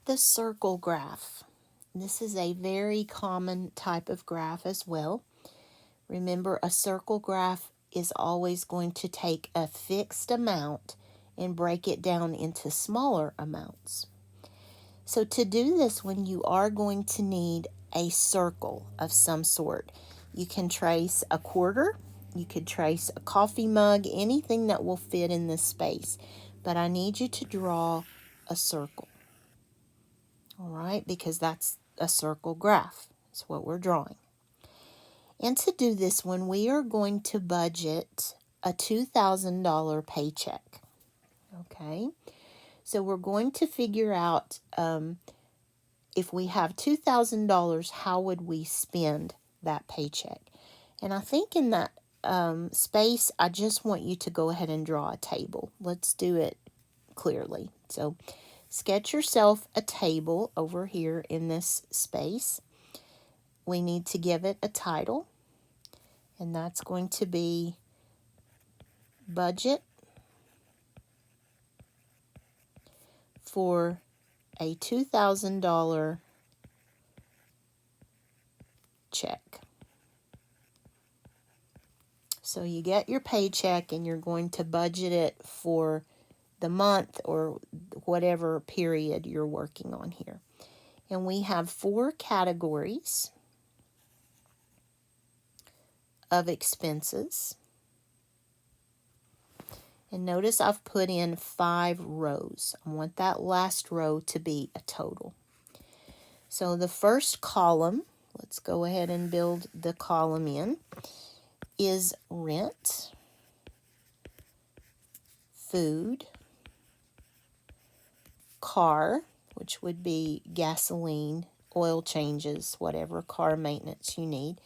The circle graph. This is a very common type of graph as well. Remember, a circle graph is always going to take a fixed amount and break it down into smaller amounts. So to do this one, you are going to need a circle of some sort. You can trace a quarter, you could trace a coffee mug, anything that will fit in this space. But I need you to draw a circle. All right, because that's a circle graph. That's what we're drawing. And to do this one, we are going to budget a $2,000 paycheck. Okay, so we're going to figure out if we have $2,000, how would we spend that paycheck? And I think in that space, I just want you to go ahead and draw a table. Let's do it clearly. So sketch yourself a table over here in this space. We need to give it a title, and that's going to be budget for a $2,000 check. So you get your paycheck and you're going to budget it for the month or whatever period you're working on here. And we have 4 categories of expenses. And notice I've put in 5 rows. I want that last row to be a total. So the first column, let's go ahead and build the column in, is rent, food, car, which would be gasoline, oil changes, whatever car maintenance you need,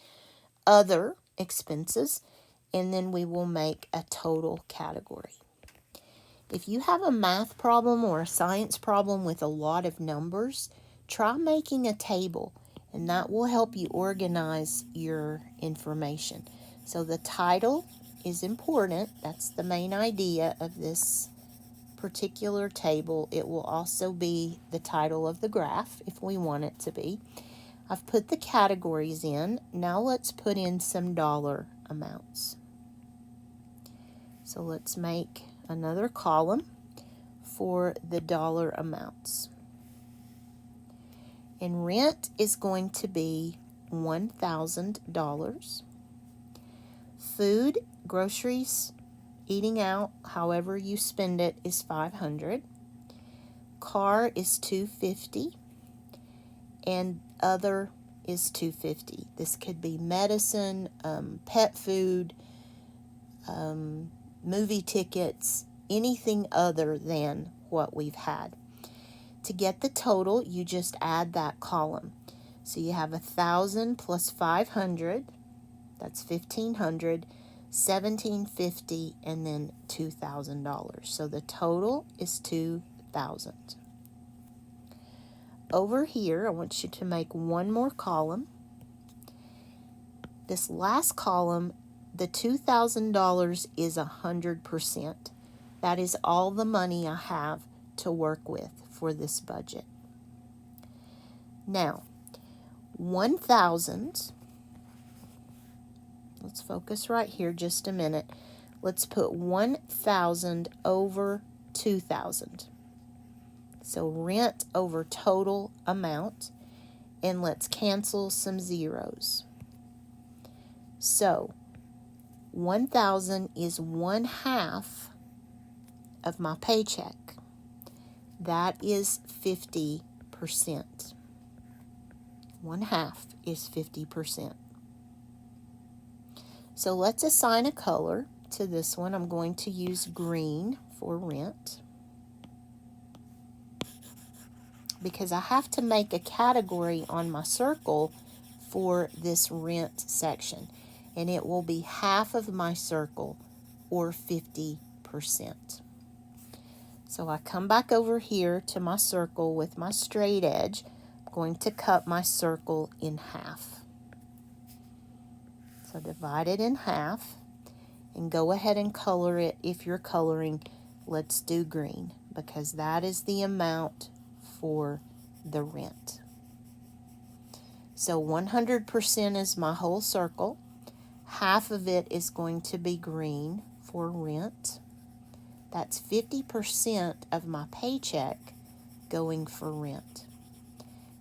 other expenses, and then we will make a total category. If you have a math problem or a science problem with a lot of numbers, try making a table, and that will help you organize your information. So the title is important. That's the main idea of this particular table. It will also be the title of the graph if we want it to be. I've put the categories in. Now let's put in some dollar amounts. So let's make another column for the dollar amounts. And rent is going to be $1,000. Food, groceries, eating out, however you spend it, is $500. Car is $250, and other is $250. This could be medicine, pet food, movie tickets, anything other than what we've had. To get the total, you just add that column. So you have 1,000 plus 500, that's 1,500, 1,750, and then $2,000. So the total is 2,000. Over here, I want you to make one more column. This last column, the $2,000 is 100%. That is all the money I have to work with for this budget. Now, 1,000, let's focus right here just a minute. Let's put 1,000 over 2,000. So rent over total amount, and let's cancel some zeros. So 1,000 is 1/2 of my paycheck. That is 50%. 1/2 is 50%. So let's assign a color to this one. I'm going to use green for rent, because I have to make a category on my circle for this rent section, and it will be half of my circle, or 50%. So I come back over here to my circle with my straight edge. I'm going to cut my circle in half. So divide it in half, and go ahead and color it. If you're coloring, let's do green, because that is the amount for the rent. So 100% is my whole circle. Half of it is going to be green for rent. That's 50% of my paycheck going for rent.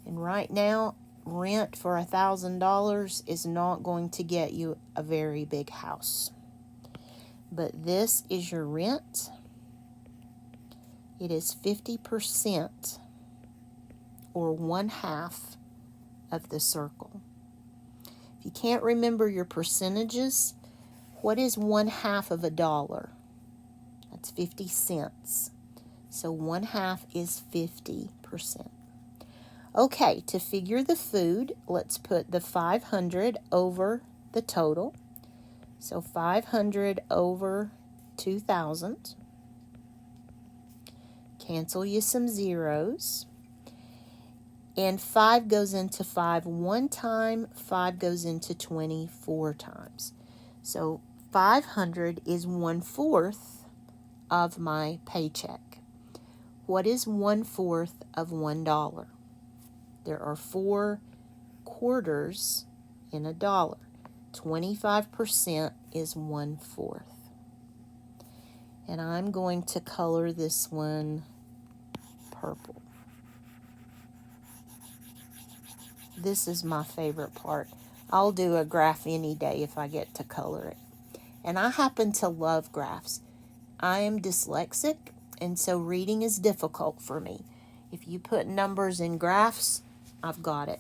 And right now, rent for $1,000 is not going to get you a very big house. But this is your rent. It is 50% or 1/2 of the circle. If you can't remember your percentages, what is 1/2 of $1? That's 50 cents. So 1/2 is 50%. Okay, to figure the food, let's put the 500 over the total. So 500 over 2,000. Cancel you some zeros. And 5 goes into 5 one time, 5 goes into 20 4 times. So 500 is 1/4 of my paycheck. What is 1/4 of $1? There are 4 quarters in a dollar. 25% is 1/4. And I'm going to color this one purple. This is my favorite part. I'll do a graph any day if I get to color it. And I happen to love graphs. I am dyslexic, and so reading is difficult for me. If you put numbers in graphs, I've got it.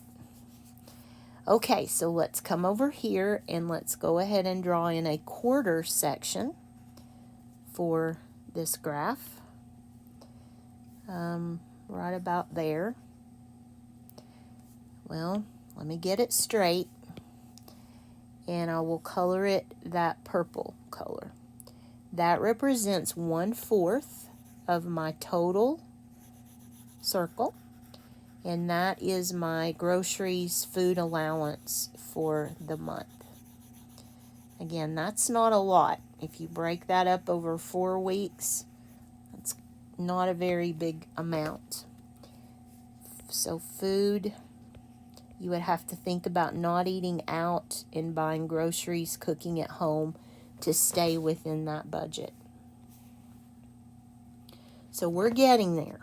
Okay, so let's come over here and let's go ahead and draw in a quarter section for this graph. Right about there. Well, let me get it straight, and I will color it that purple color. That represents 1/4 of my total circle, and that is my groceries food allowance for the month. Again, that's not a lot. If you break that up over 4 weeks, that's not a very big amount. So food, you would have to think about not eating out and buying groceries, cooking at home to stay within that budget. So we're getting there.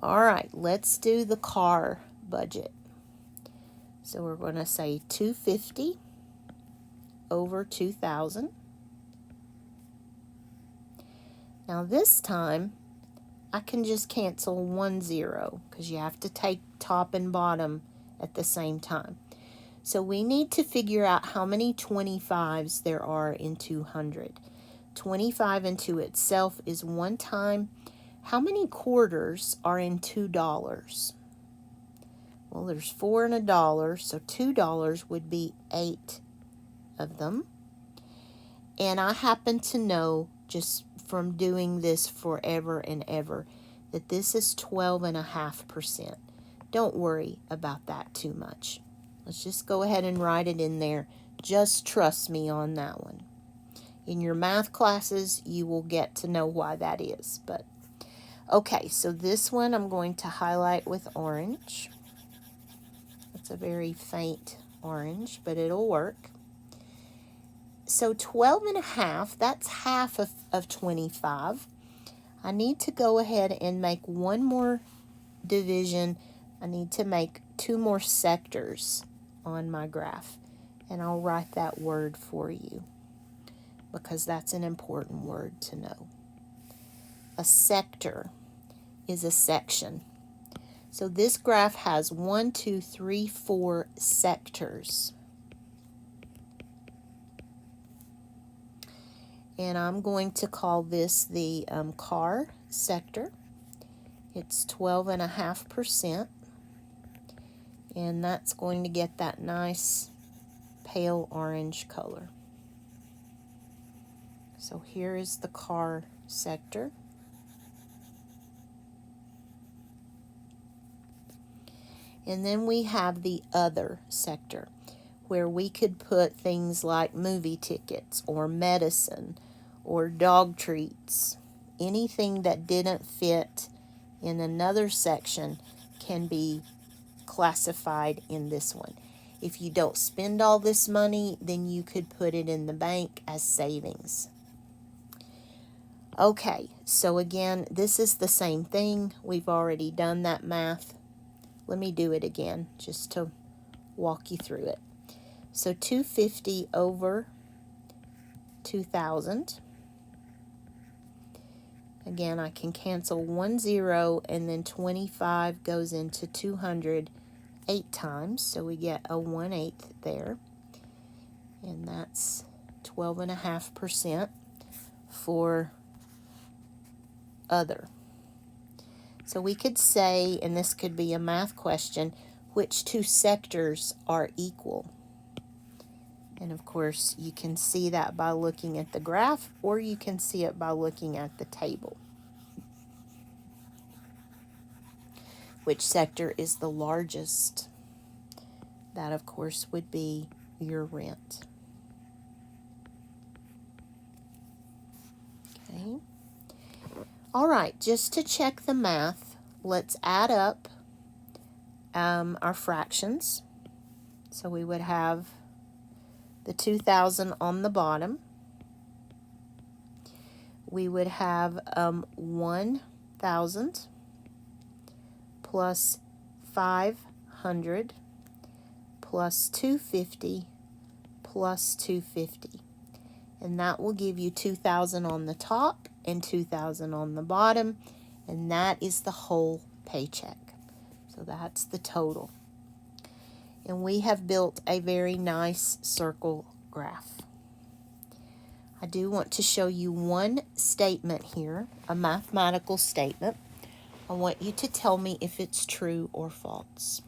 All right, let's do the car budget. So we're going to say $250 over 2,000. Now this time, I can just cancel 1 0 because you have to take top and bottom at the same time. So we need to figure out how many 25s there are in 200. 25 into itself is 1 time. How many quarters are in $2? Well, there's 4 and $1, so $2 would be 8 of them. And I happen to know, just from doing this forever and ever, that this is 12.5%. Don't worry about that too much. Let's just go ahead and write it in there. Just trust me on that one. In your math classes, you will get to know why that is. But okay, so this one I'm going to highlight with orange. It's a very faint orange, but it'll work. So 12.5, that's half of 25. I need to go ahead and make one more division. I need to make 2 more sectors on my graph. And I'll write that word for you because that's an important word to know. A sector is a section. So this graph has 1, 2, 3, 4 sectors. And I'm going to call this the car sector. It's 12.5%. And that's going to get that nice pale orange color. So here is the car sector. And then we have the other sector, where we could put things like movie tickets or medicine or dog treats, anything that didn't fit in another section can be classified in this one. If you don't spend all this money, then you could put it in the bank as savings. Okay, so again, this is the same thing. We've already done that math. Let me do it again just to walk you through it. So 250 over 2,000. Again, I can cancel 1 0, and then 25 goes into 200 8 times, so we get a 1/8 there. And that's 12.5% for other. So we could say, and this could be a math question, which two sectors are equal? And of course, you can see that by looking at the graph, or you can see it by looking at the table. Which sector is the largest? That, of course, would be your rent. Okay. All right, just to check the math, let's add up our fractions. So we would have the 2,000 on the bottom. We would have 1,000 plus 500 plus 250 plus 250. And that will give you 2,000 on the top and 2,000 on the bottom. And that is the whole paycheck. So that's the total. And we have built a very nice circle graph. I do want to show you one statement here, a mathematical statement. I want you to tell me if it's true or false.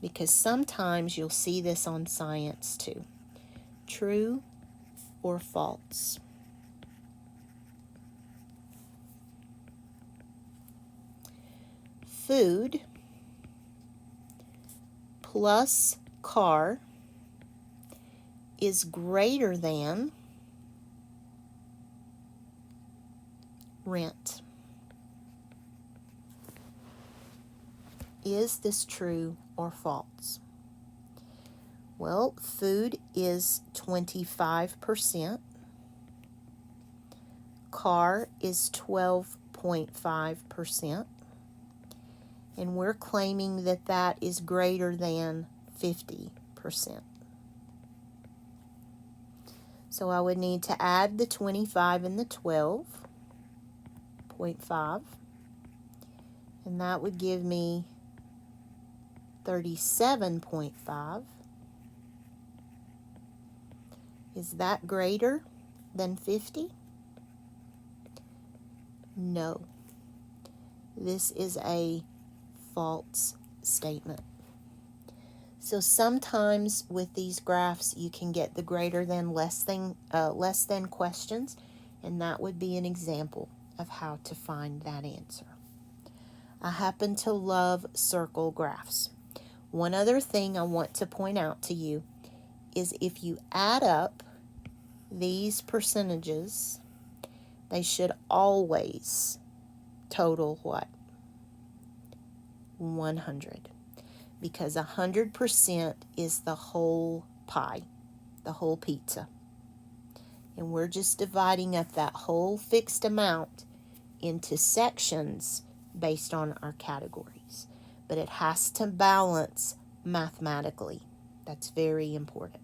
Because sometimes you'll see this on science too. True or false? Food plus car is greater than rent. Is this true or false? Well, food is 25%. Car is 12.5%. And we're claiming that that is greater than 50%. So I would need to add the 25 and the 12.5. And that would give me 37.5. Is that greater than 50? No. This is a false statement. So sometimes with these graphs you can get the greater than, less than questions, and that would be an example of how to find that answer. I happen to love circle graphs. One other thing I want to point out to you is if you add up these percentages, they should always total what? 100. Because 100% is the whole pie, the whole pizza. And we're just dividing up that whole fixed amount into sections based on our categories. But it has to balance mathematically. That's very important.